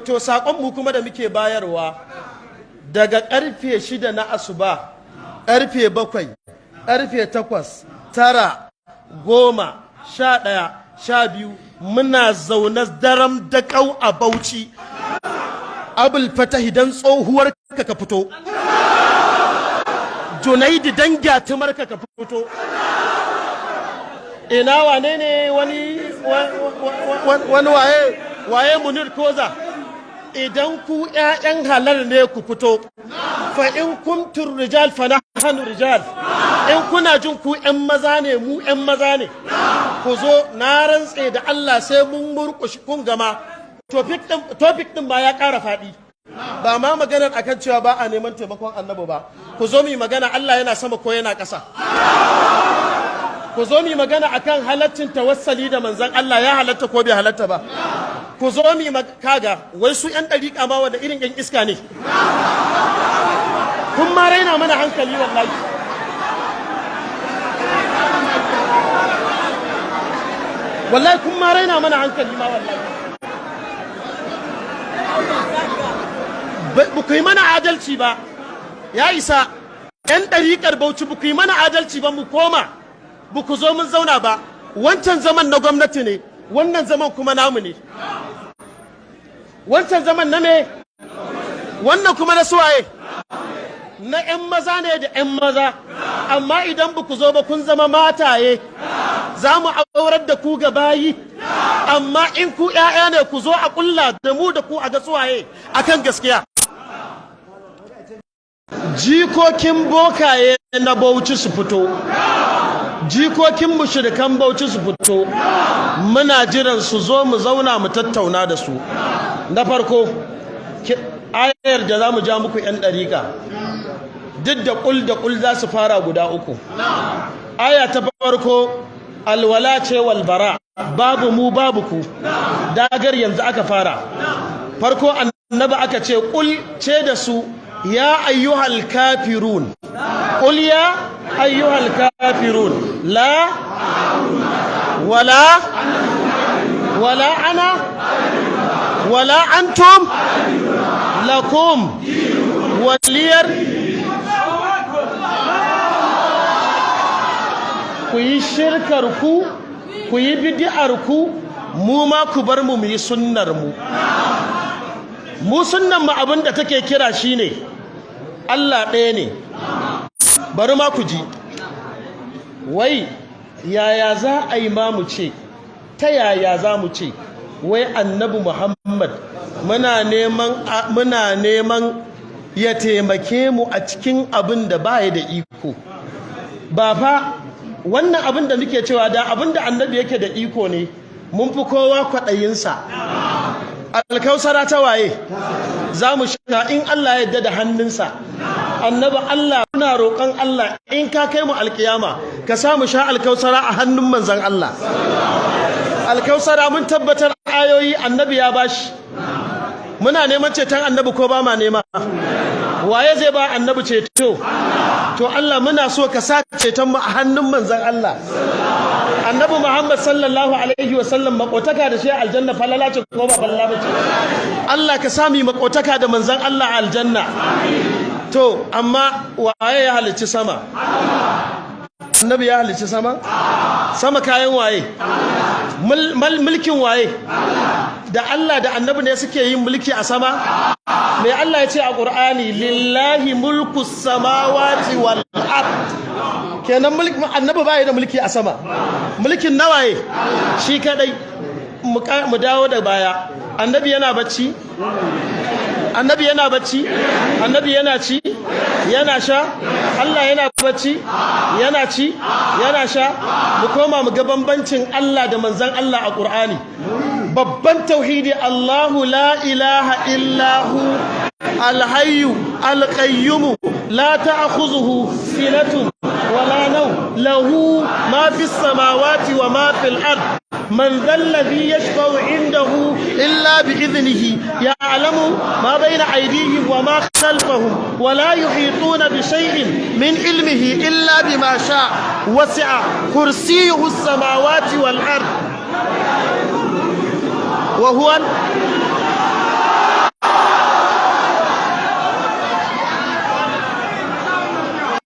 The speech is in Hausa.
to sakon mu kuma da muke bayarwa daga karfe 6 na asuba, karfe 7, karfe 8, 9, 10, 11, 12 muna zaune daram da kau a Bauchi. Abul Fatahi dan tsohuwar ka fito, Junaidi dan gyatumar ka fito. Ina wane ne wani waye Munir Koza? Idan ku ƴaƴan halal ne ku fito, fa in kuntum rijal fa nahnu rijal. In kuna jin ku ƴan maza ne, mu ƴan maza ne, ku zo. Na rantse da Allah sai mun murƙushi kun gama. Topic din ba ya ƙara faɗi, ba ma maganar akan cewa ba a neman taimakon annabi ba. Ku zo mu magana Allah yana sama ko yana ƙasa. Ku zo mu magana akan halaccin tawassali da manzon Allah, ya halatta ko bai halatta ba. Ku zo mu kaga wai su ƴan ɗariƙa ma wanda irin ƴan iska ne. Kun ma raina mana hankali wallahi. Wallahi kun ma raina mana hankali ma wallahi. Ba ku yi mana adalci ba, ya isa. ƴan ɗariƙar Bauchi ba ku yi mana adalci ba, mu koma. Ba ku zo mun zauna ba. Wancan zaman na gwamnati ne, wannan zaman kuma namu ne. Wancan zaman na me? Wannan kuma na suwaye? Na ƴan maza ne da ƴan maza. Amma idan ba ku zo ba kun zama mataye, za mu aurar da ku ga bayi. Amma in ku ƴaƴa ne ku zo a ƙulla da mu da ku a ga suwaye akan gaskiya. Jikokin bokaye na Bauchi su fito, jikokin mushrikan Bauchi su fito. Muna jiran su zo mu zauna mu tattauna da su. Na farko ayar da za mu ja muku ƴan ɗariƙa, duk da ƙul za su fara guda uku. Aya ta farko alwala ce walbara, babu mu babu ku. Dagar yanzu aka fara. Farko annabi aka ce ƙul ce da su ya ayyuhal kafirun. Ƙul ya ayyuhal kafirun la wala ana wala antum lakum waliyar. Ku yi shirkar ku, ku yi bid'ar ku, mu ma ku bar mu yi sunnar mu. Mu sunnan mu abinda take kira shine Allah ɗaya ne. Bari ma ku ji, wai yaya za a yi ma mu ce, ta yaya za mu ce wai annabi Muhammad muna neman ya taimake mu a cikin abin da ba ya da iko. Ba fa wannan abin da muke cewa da abin da annabi yake da iko ne, mun fi kowa kwaɗayinsa. Alkausara ta waye za mu sha in Allah ya yarda da hannunsa. Annabi Allah, muna roƙon Allah in ka kai mu alkiyama ka sa mu sha alkausara a hannun manzon Allah. Alkausara mun tabbatar ayoyi annabi ya bashi. Muna neman ceton annabi ko ba ma nema? Waye zai ba annabi ceto? To Allah muna so ka sa ceton mu a hannun manzon Allah. Annabi Muhammad sallallahu alaihi wa sallam makotaka da shi aljanna falala ce ko ba falala bace? Allah ka sami makotaka da manzon Allah a aljanna. To amma waye ya halicci sama? Annabi ya halicci sama? Sama kayan waye? Mulkin waye? Da Allah da annabi ne suke yin mulki a sama? Me Allah ya ce a Qur'ani, lillahi mulku samawati wal ard. Kenan mulkin annabi bai da mulki a sama. Mulkin nawaye? Shi kadai. Mu dawo da baya. Annabi yana bacci? Annabi yana bacci? Annabi yana ci? Yana sha? Allah yana bacci? Yana ci? Yana sha? Mu koma mu ga bambancin Allah da manzon Allah a Qur'ani. Babban tauhidi, Allahu la ilaha illahu alhayyu alqayyum la ta'khuzuhu sinatun wala nawm lahu ma fis samawati wa ma fil ard من ذا الذي يشفع عنده إلا بإذنه يعلم ما بين أيديهم وما خلفهم ولا يحيطون بشيء من علمه إلا بما شاء وسع كرسيه السماوات والأرض وهو